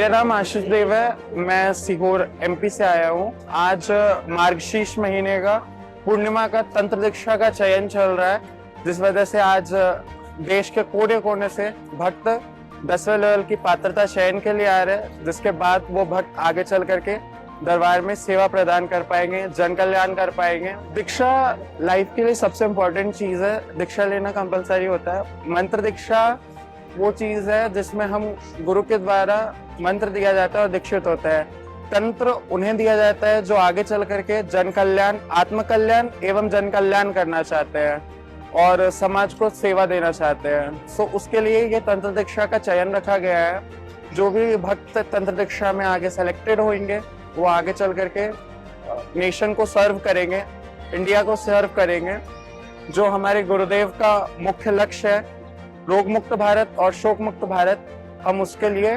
मेरा नाम आशीष देव है। मैं सीहोर एमपी से आया हूँ। आज मार्गशीर्ष महीने का पूर्णिमा का तंत्र दीक्षा का चयन चल रहा है, जिस वजह से आज देश के कोने कोने से भक्त 10वें लेवल की पात्रता चयन के लिए आ रहे हैं, जिसके बाद वो भक्त आगे चल करके दरबार में सेवा प्रदान कर पाएंगे, जन कल्याण कर पाएंगे। दीक्षा लाइफ के लिए सबसे इम्पोर्टेंट चीज है। दीक्षा लेना कंपलसरी होता है। मंत्र दीक्षा वो चीज है जिसमें हम गुरु के द्वारा मंत्र दिया जाता है और दीक्षित होता है। तंत्र उन्हें दिया जाता है जो आगे चल करके जन कल्याण, आत्म कल्याण एवं जन कल्याण करना चाहते हैं और समाज को सेवा देना चाहते हैं। सो उसके लिए ये तंत्र दीक्षा का चयन रखा गया है। जो भी भक्त तंत्र दीक्षा में आगे सेलेक्टेड होंगे वो आगे चल करके नेशन को सर्व करेंगे, इंडिया को सर्व करेंगे। जो हमारे गुरुदेव का मुख्य लक्ष्य है, रोग मुक्त भारत और शोक मुक्त भारत, हम उसके लिए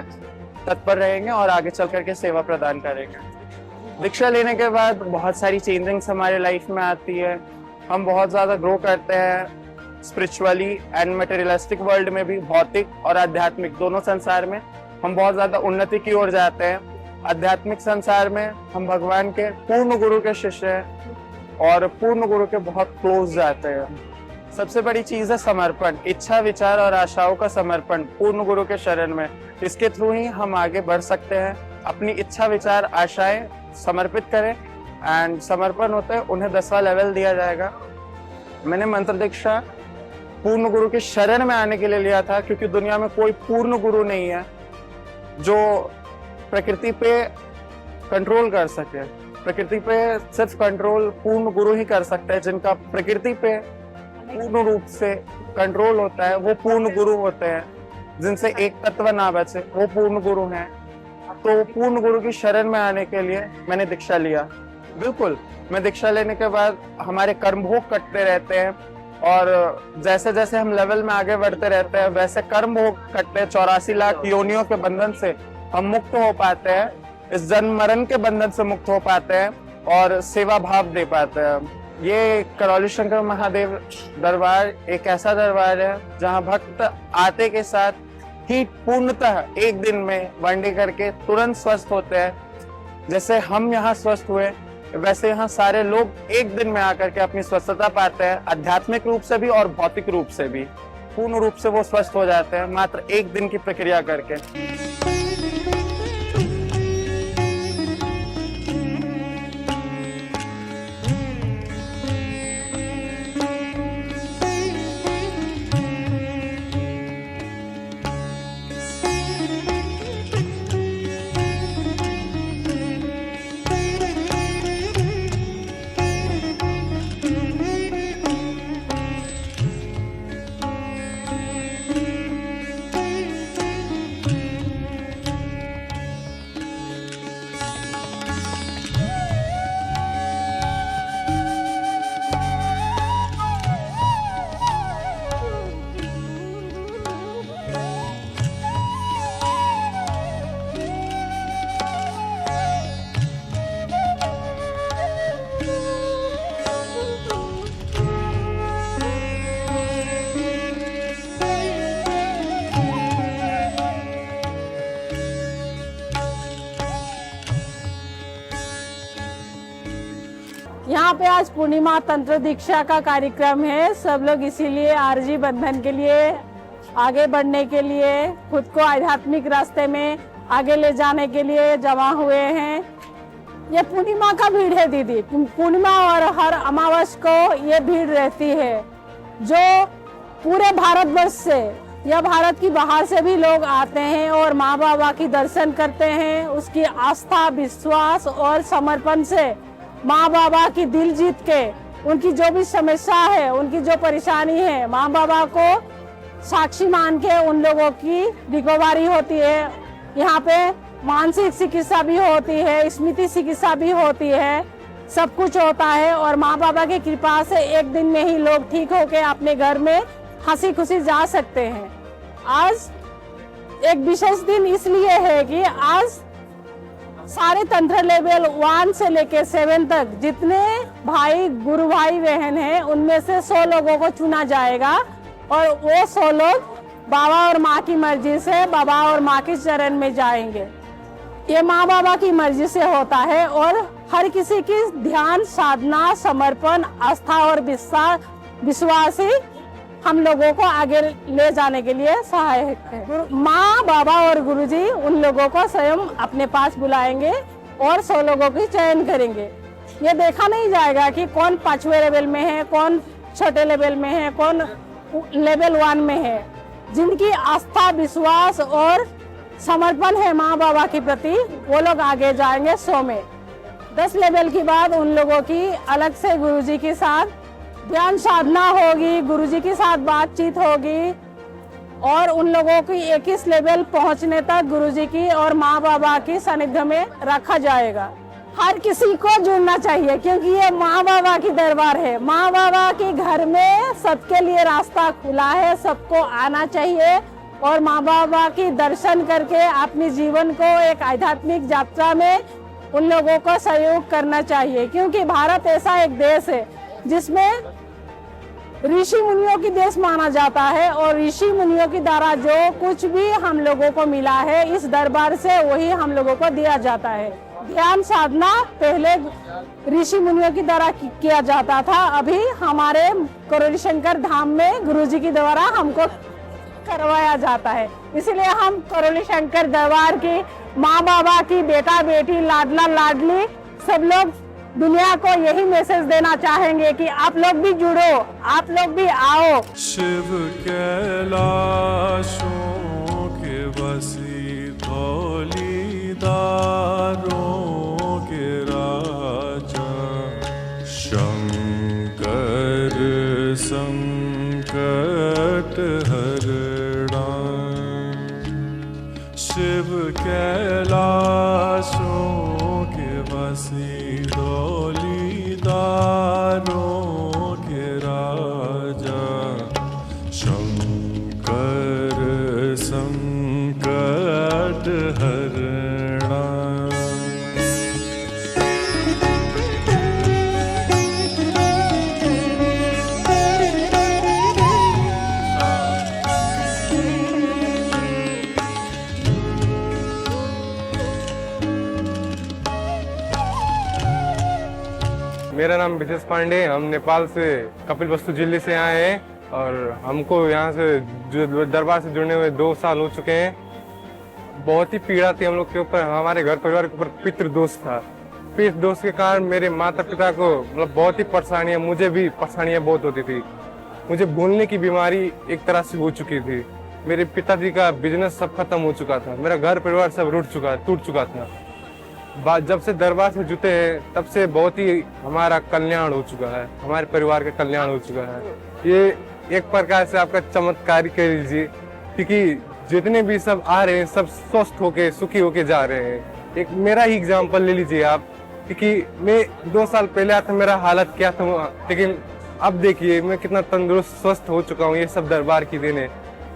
तत्पर रहेंगे और आगे चल करके सेवा प्रदान करेंगे। दीक्षा लेने के बाद बहुत सारी चेंजिंग्स हमारे लाइफ में आती है। हम बहुत ज्यादा ग्रो करते हैं स्पिरिचुअली एंड मटेरियलिस्टिक वर्ल्ड में भी, भौतिक और आध्यात्मिक दोनों संसार में हम बहुत ज्यादा उन्नति की ओर जाते हैं। आध्यात्मिक संसार में हम भगवान के पूर्ण गुरु के शिष्य हैं और पूर्ण गुरु के बहुत क्लोज जाते हैं। सबसे बड़ी चीज है समर्पण, इच्छा, विचार और आशाओं का समर्पण पूर्ण गुरु के शरण में। इसके थ्रू ही हम आगे बढ़ सकते हैं। अपनी इच्छा, विचार, आशाएं समर्पित करें एंड समर्पण होते हैं उन्हें 10वां लेवल दिया जाएगा। मैंने मंत्र दीक्षा पूर्ण गुरु के शरण में आने के लिए लिया था, क्योंकि दुनिया में कोई पूर्ण गुरु नहीं है जो प्रकृति पे कंट्रोल कर सके। प्रकृति पे सिर्फ कंट्रोल पूर्ण गुरु ही कर सकते हैं। जिनका प्रकृति पे पूर्ण रूप से कंट्रोल होता है वो पूर्ण गुरु होते हैं। जिनसे एक तत्व ना बचे वो पूर्ण गुरु हैं। तो पूर्ण गुरु की शरण में आने के लिए मैंने दीक्षा लिया। बिल्कुल, मैं दीक्षा लेने के बाद हमारे कर्म भोग कटते रहते हैं और जैसे जैसे हम लेवल में आगे बढ़ते रहते हैं वैसे कर्म भोग कटते हैं। 84 लाख योनियों के बंधन से हम मुक्त हो पाते हैं, इस जन्म मरण के बंधन से मुक्त हो पाते हैं और सेवा भाव दे पाते हैं। ये करौली शंकर महादेव दरबार एक ऐसा दरबार है जहाँ भक्त आते के साथ ही पूर्णतः एक दिन में वनडे करके तुरंत स्वस्थ होते हैं। जैसे हम यहाँ स्वस्थ हुए वैसे यहाँ सारे लोग एक दिन में आकर के अपनी स्वस्थता पाते हैं, आध्यात्मिक रूप से भी और भौतिक रूप से भी। पूर्ण रूप से वो स्वस्थ हो जाते हैं मात्र एक दिन की प्रक्रिया करके। यहाँ पे आज पूर्णिमा तंत्र दीक्षा का कार्यक्रम है। सब लोग इसीलिए आरजी बंधन के लिए, आगे बढ़ने के लिए, खुद को आध्यात्मिक रास्ते में आगे ले जाने के लिए जमा हुए हैं। ये पूर्णिमा का भीड़ है दीदी। पूर्णिमा और हर अमावस को ये भीड़ रहती है, जो पूरे भारतवर्ष से या भारत की बाहर से भी लोग आते हैं और माँ बाबा की दर्शन करते हैं। उसकी आस्था, विश्वास और समर्पण से माँ बाबा की दिल जीत के उनकी जो भी समस्या है, उनकी जो परेशानी है, माँ बाबा को साक्षी मान के उन लोगों की रिकवरी होती है। यहाँ पे मानसिक चिकित्सा भी होती है, स्मृति चिकित्सा भी होती है, सब कुछ होता है और माँ बाबा की कृपा से एक दिन में ही लोग ठीक होके अपने घर में हंसी खुशी जा सकते हैं। आज एक विशेष दिन इसलिए है कि आज सारे तंत्र लेवल 1 से लेके 7 तक जितने भाई गुरु भाई बहन हैं उनमें से 100 लोगों को चुना जाएगा और वो 100 लोग बाबा और माँ की मर्जी से बाबा और माँ के चरण में जाएंगे। ये माँ बाबा की मर्जी से होता है और हर किसी की ध्यान, साधना, समर्पण, आस्था और विश्वास ही हम लोगों को आगे ले जाने के लिए सहायक है। माँ बाबा और गुरुजी उन लोगों को स्वयं अपने पास बुलाएंगे और 100 लोगों की चयन करेंगे। ये देखा नहीं जाएगा कि कौन 5वें लेवल में है, कौन छोटे लेवल में है, कौन लेवल 1 में है। जिनकी आस्था, विश्वास और समर्पण है माँ बाबा के प्रति, वो लोग आगे जाएंगे 100 में। 10 लेवल के बाद उन लोगों की अलग से गुरुजी के साथ ध्यान साधना होगी, गुरुजी के साथ बातचीत होगी और उन लोगों की 21 लेवल पहुंचने तक गुरुजी की और माँ बाबा की सानिध्य में रखा जाएगा। हर किसी को जुड़ना चाहिए क्योंकि ये माँ बाबा की दरबार है। माँ बाबा के घर में सबके लिए रास्ता खुला है, सबको आना चाहिए और माँ बाबा की दर्शन करके अपने जीवन को एक आध्यात्मिक यात्रा में उन लोगों को सहयोग करना चाहिए। क्योंकि भारत ऐसा एक देश है जिसमें ऋषि मुनियों की देश माना जाता है और ऋषि मुनियों के द्वारा जो कुछ भी हम लोगों को मिला है इस दरबार से वही हम लोगों को दिया जाता है। ध्यान साधना पहले ऋषि मुनियों की द्वारा किया जाता था, अभी हमारे करौली शंकर धाम में गुरुजी के द्वारा हमको करवाया जाता है। इसलिए हम करौली शंकर दरबार की माँ बाबा की बेटा बेटी, लाडला लाडली सब लोग दुनिया को यही मैसेज देना चाहेंगे कि आप लोग भी जुड़ो, आप लोग भी आओ। शिव कैलाशों के बसी धौलीदारों के राजा, शंकर संकट हरणा। शिव कैलाशों के बसी धौलीदारों के राजा, शंकर संकट हरणा। मेरा नाम विशेष पांडे, हम नेपाल से कपिलवस्तु जिले से आए हैं और हमको यहाँ से दरबार से जुड़ने हुए 2 साल हो चुके हैं। बहुत ही पीड़ा थी हम लोग के ऊपर, हमारे घर परिवार के ऊपर पितृदोष था। पितृदोष के कारण मेरे माता पिता को मतलब बहुत ही परेशानियां, मुझे भी परेशानियां बहुत होती थी। मुझे भूलने की बीमारी एक तरह से हो चुकी थी। मेरे पिताजी का बिजनेस सब खत्म हो चुका था, मेरा घर परिवार सब टूट चुका था। जब से दरबार से जुटे हैं तब से बहुत ही हमारा कल्याण हो चुका है, हमारे परिवार का कल्याण हो चुका है। ये एक प्रकार से आपका चमत्कार कह लीजिए, क्योंकि जितने भी सब आ रहे हैं सब स्वस्थ होके सुखी होके जा रहे हैं। एक मेरा ही एग्जाम्पल ले लीजिए आप, क्योंकि मैं 2 साल पहले आया था, मेरा हालत क्या था, लेकिन अब देखिए मैं कितना तंदुरुस्त स्वस्थ हो चुका हूँ। ये सब दरबार की देन है,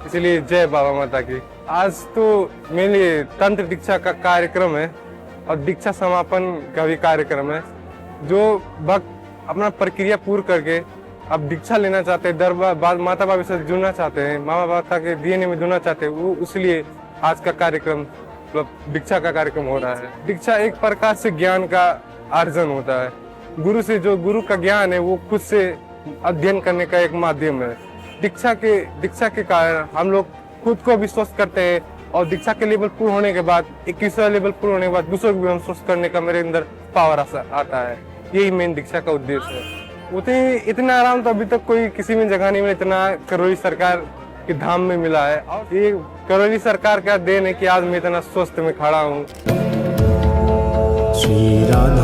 इसलिए जय बाबा माता की। आज तो मेरे लिए तंत्र दीक्षा का कार्यक्रम है और दीक्षा समापन का भी कार्यक्रम है। जो भक्त अपना प्रक्रिया पूर्ण करके अब दीक्षा लेना चाहते हैं, दरबार माता बाबा से जुड़ना चाहते हैं, माँ बाबा के डीएनए में जुड़ना चाहते हैं, वो इसलिए आज का कार्यक्रम मतलब दीक्षा का कार्यक्रम हो रहा है। दीक्षा एक प्रकार से ज्ञान का अर्जन होता है। गुरु से जो गुरु का ज्ञान है वो खुद से अध्ययन करने का एक माध्यम है। दीक्षा के कारण हम लोग खुद को भी स्वस्थ करते हैं और दीक्षा के लेवल पूर्ण होने के बाद 21वां लेवल पूर्ण होने के बाद दूसरों को भी हम स्वस्थ करने का मेरे अंदर पावर आता है। यही मेन दीक्षा का उद्देश्य है। इतना आराम तो अभी तक कोई किसी में जगह नहीं मिला, इतना करौली सरकार के धाम में मिला है। और ये करौली सरकार का देन है कि आज मैं इतना स्वस्थ में खड़ा हूँ। श्री राधा